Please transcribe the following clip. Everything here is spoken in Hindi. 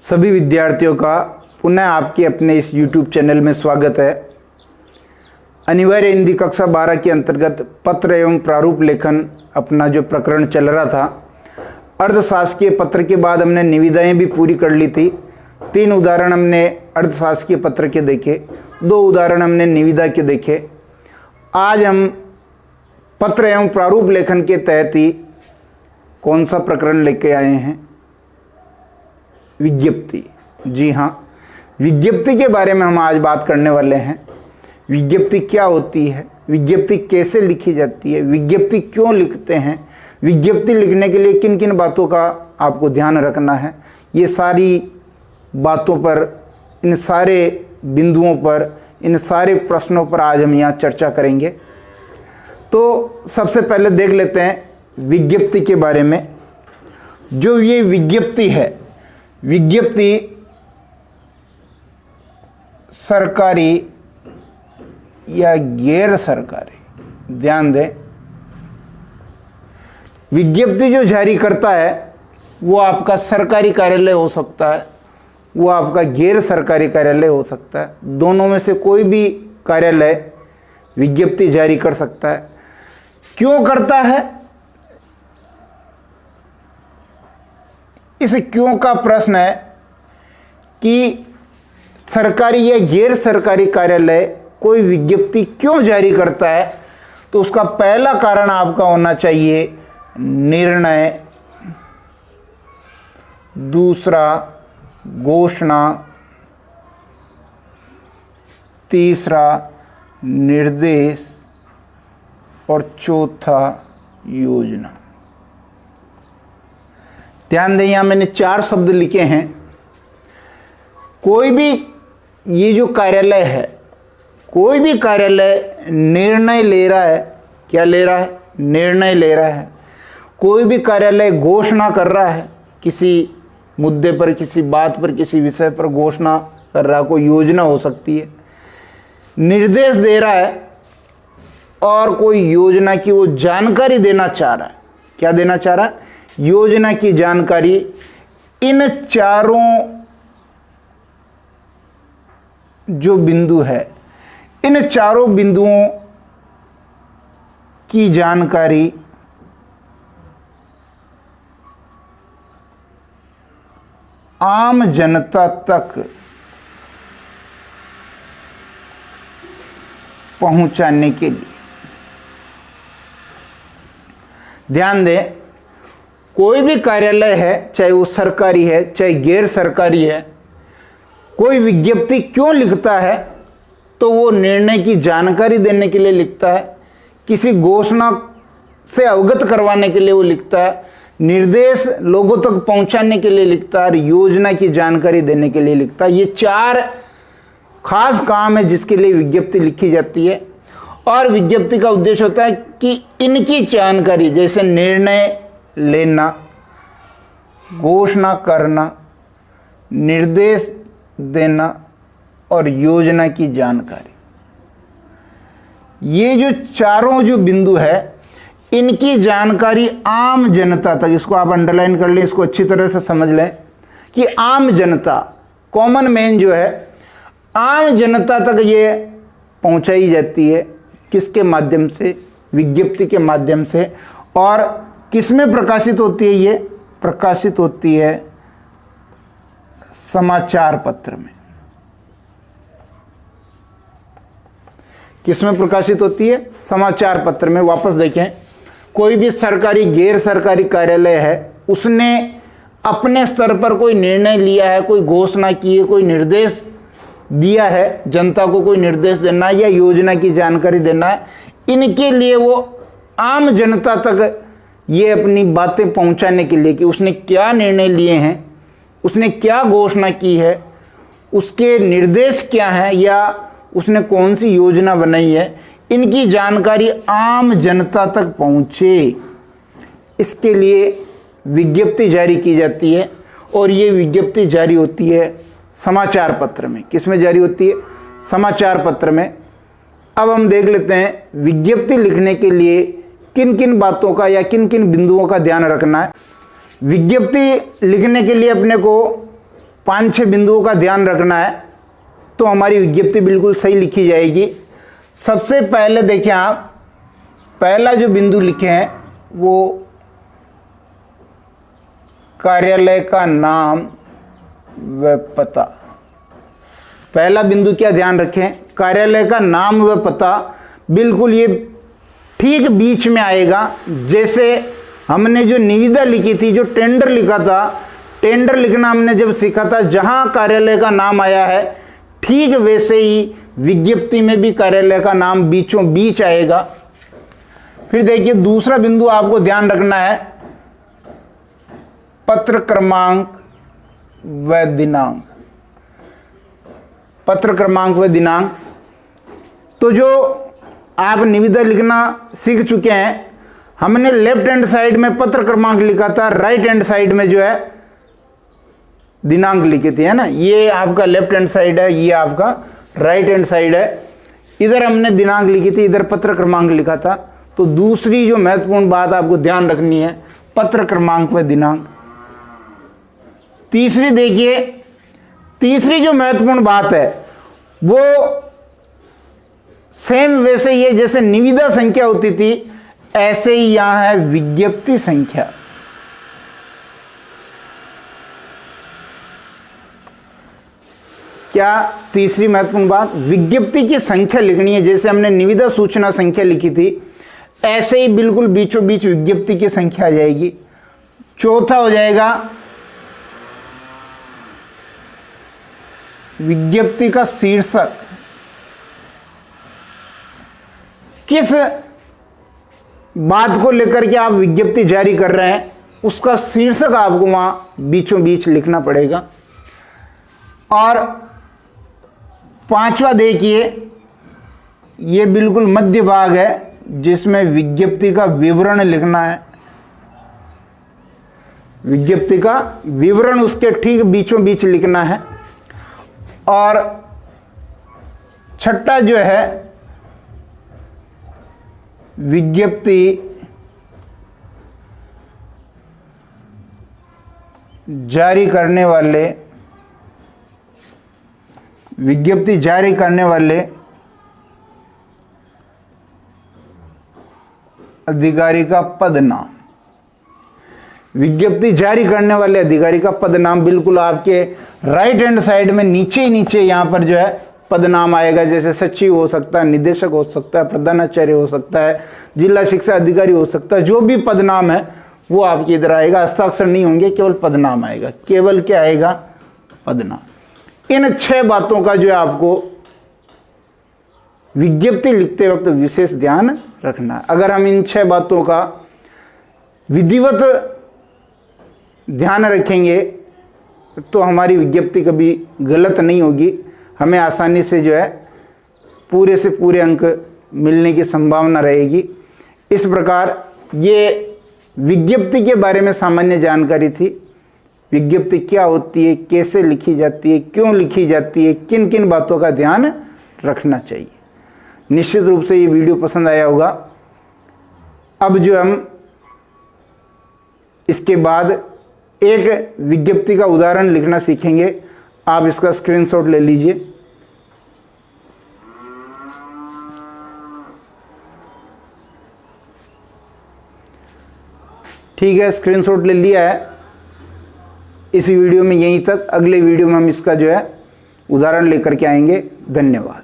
सभी विद्यार्थियों का पुनः आपके अपने इस YouTube चैनल में स्वागत है। अनिवार्य हिंदी कक्षा 12 के अंतर्गत पत्र एवं प्रारूप लेखन अपना जो प्रकरण चल रहा था, अर्धशासकीय पत्र के बाद हमने निविदाएं भी पूरी कर ली थी। 3 उदाहरण हमने अर्धशासकीय पत्र के देखे, 2 उदाहरण हमने निविदा के देखे। आज हम पत्र एवं प्रारूप लेखन के तहत ही कौन सा प्रकरण लेके आए हैं? विज्ञप्ति। जी हाँ, विज्ञप्ति के बारे में हम आज बात करने वाले हैं। विज्ञप्ति क्या होती है, विज्ञप्ति कैसे लिखी जाती है, विज्ञप्ति क्यों लिखते हैं, विज्ञप्ति लिखने के लिए किन किन बातों का आपको ध्यान रखना है, ये सारी बातों पर, इन सारे बिंदुओं पर, इन सारे प्रश्नों पर आज हम यहाँ चर्चा करेंगे। तो सबसे पहले देख लेते हैं विज्ञप्ति के बारे में। जो ये विज्ञप्ति है, विज्ञप्ति सरकारी या गैर सरकारी, ध्यान दें, विज्ञप्ति जो जारी करता है वो आपका सरकारी कार्यालय हो सकता है, वो आपका गैर सरकारी कार्यालय हो सकता है। दोनों में से कोई भी कार्यालय विज्ञप्ति जारी कर सकता है। क्यों करता है? इस क्यों का प्रश्न है कि सरकारी या गैर सरकारी कार्यालय कोई विज्ञप्ति क्यों जारी करता है, तो उसका पहला कारण आपका होना चाहिए निर्णय, दूसरा घोषणा, तीसरा निर्देश और चौथा योजना। ध्यान दें, यहां मैंने 4 शब्द लिखे हैं। कोई भी ये जो कार्यालय है, कोई भी कार्यालय निर्णय ले रहा है। क्या ले रहा है? निर्णय ले रहा है। कोई भी कार्यालय घोषणा कर रहा है, किसी मुद्दे पर, किसी बात पर, किसी विषय पर घोषणा कर रहा है। कोई योजना हो सकती है। निर्देश दे रहा है और कोई योजना की वो जानकारी देना चाह रहा है। क्या देना चाह रहा है? योजना की जानकारी। इन चारों जो बिंदु है, इन चारों बिंदुओं की जानकारी आम जनता तक पहुंचाने के लिए, ध्यान दें, कोई भी कार्यालय है, चाहे वो सरकारी है चाहे गैर सरकारी है, कोई विज्ञप्ति क्यों लिखता है? तो वो निर्णय की जानकारी देने के लिए लिखता है, किसी घोषणा से अवगत करवाने के लिए वो लिखता है, निर्देश लोगों तक पहुंचाने के लिए लिखता है, योजना की जानकारी देने के लिए लिखता है। ये 4 खास काम है जिसके लिए विज्ञप्ति लिखी जाती है। और विज्ञप्ति का उद्देश्य होता है कि इनकी जानकारी, जैसे निर्णय लेना, घोषणा करना, निर्देश देना और योजना की जानकारी, ये जो चारों जो बिंदु है, इनकी जानकारी आम जनता तक, इसको आप अंडरलाइन कर लें, इसको अच्छी तरह से समझ लें कि आम जनता, कॉमन मैन जो है, आम जनता तक ये पहुंचाई जाती है। किसके माध्यम से? विज्ञप्ति के माध्यम से। और किसमें प्रकाशित होती है? ये प्रकाशित होती है समाचार पत्र में। किसमें प्रकाशित होती है? समाचार पत्र में। वापस देखें, कोई भी सरकारी गैर सरकारी कार्यालय है, उसने अपने स्तर पर कोई निर्णय लिया है, कोई घोषणा की है, कोई निर्देश दिया है, जनता को कोई निर्देश देना है या योजना की जानकारी देना है, इनके लिए वो आम जनता तक ये अपनी बातें पहुंचाने के लिए कि उसने क्या निर्णय लिए हैं, उसने क्या घोषणा की है, उसके निर्देश क्या हैं या उसने कौन सी योजना बनाई है, इनकी जानकारी आम जनता तक पहुंचे, इसके लिए विज्ञप्ति जारी की जाती है। और ये विज्ञप्ति जारी होती है समाचार पत्र में। किसमें जारी होती है? समाचार पत्र में। अब हम देख लेते हैं विज्ञप्ति लिखने के लिए किन किन बातों का या किन किन बिंदुओं का ध्यान रखना है। विज्ञप्ति लिखने के लिए अपने को 5-6 बिंदुओं का ध्यान रखना है तो हमारी विज्ञप्ति बिल्कुल सही लिखी जाएगी। सबसे पहले देखिए, आप पहला जो बिंदु लिखे हैं वो कार्यालय का नाम व पता। पहला बिंदु क्या ध्यान रखें, कार्यालय का नाम व पता बिल्कुल ये ठीक बीच में आएगा। जैसे हमने जो निविदा लिखी थी, जो टेंडर लिखा था, टेंडर लिखना हमने जब सीखा था, जहां कार्यालय का नाम आया है ठीक वैसे ही विज्ञप्ति में भी कार्यालय का नाम बीचों बीच आएगा। फिर देखिए दूसरा बिंदु आपको ध्यान रखना है, पत्र क्रमांक व दिनांक। पत्र क्रमांक व दिनांक, तो जो आप निविदा लिखना सीख चुके हैं, हमने लेफ्ट हैंड साइड में पत्र क्रमांक लिखा था, राइट हैंड साइड में जो है दिनांक लिखी थी, है ना। ये आपका लेफ्ट हैंड साइड है, ये आपका राइट हैंड साइड है। इधर हमने दिनांक लिखी थी, इधर पत्र क्रमांक लिखा था। तो दूसरी जो महत्वपूर्ण बात आपको ध्यान रखनी है, पत्र क्रमांक व दिनांक। तीसरी देखिए, तीसरी जो महत्वपूर्ण बात है वो सेम वैसे ही है जैसे निविदा संख्या होती थी, ऐसे ही यहां है विज्ञप्ति संख्या। क्या तीसरी महत्वपूर्ण बात, विज्ञप्ति की संख्या लिखनी है। जैसे हमने निविदा सूचना संख्या लिखी थी, ऐसे ही बिल्कुल बीचों बीच विज्ञप्ति की संख्या आ जाएगी। चौथा हो जाएगा विज्ञप्ति का शीर्षक। किस बात को लेकर के आप विज्ञप्ति जारी कर रहे हैं, उसका शीर्षक आपको वहां बीचों बीच लिखना पड़ेगा। और पांचवा देखिए, ये बिल्कुल मध्य भाग है जिसमें विज्ञप्ति का विवरण लिखना है। विज्ञप्ति का विवरण उसके ठीक बीचों बीच लिखना है। और छठा जो है, विज्ञप्ति जारी करने वाले, विज्ञप्ति जारी करने वाले अधिकारी का पद नाम। विज्ञप्ति जारी करने वाले अधिकारी का पद नाम बिल्कुल आपके राइट हैंड साइड में नीचे ही नीचे यहां पर जो है पद नाम आएगा। जैसे सचिव हो सकता है, निदेशक हो सकता है, प्रधानाचार्य हो सकता है, जिला शिक्षा अधिकारी हो सकता है। जो भी पद नाम है वो आपके इधर आएगा। हस्ताक्षर नहीं होंगे, केवल पद नाम आएगा। केवल क्या आएगा, पद नाम। इन 6 बातों का जो है आपको विज्ञप्ति लिखते वक्त विशेष ध्यान रखना है। अगर हम इन 6 बातों का विधिवत ध्यान रखेंगे तो हमारी विज्ञप्ति कभी गलत नहीं होगी। हमें आसानी से जो है पूरे से पूरे अंक मिलने की संभावना रहेगी। इस प्रकार ये विज्ञप्ति के बारे में सामान्य जानकारी थी। विज्ञप्ति क्या होती है, कैसे लिखी जाती है, क्यों लिखी जाती है, किन किन बातों का ध्यान रखना चाहिए। निश्चित रूप से ये वीडियो पसंद आया होगा। अब जो हम इसके बाद एक विज्ञप्ति का उदाहरण लिखना सीखेंगे। आप इसका स्क्रीनशॉट ले लीजिए। ठीक है, स्क्रीनशॉट ले लिया है। इस वीडियो में यहीं तक। अगले वीडियो में हम इसका जो है उदाहरण लेकर के आएंगे। धन्यवाद।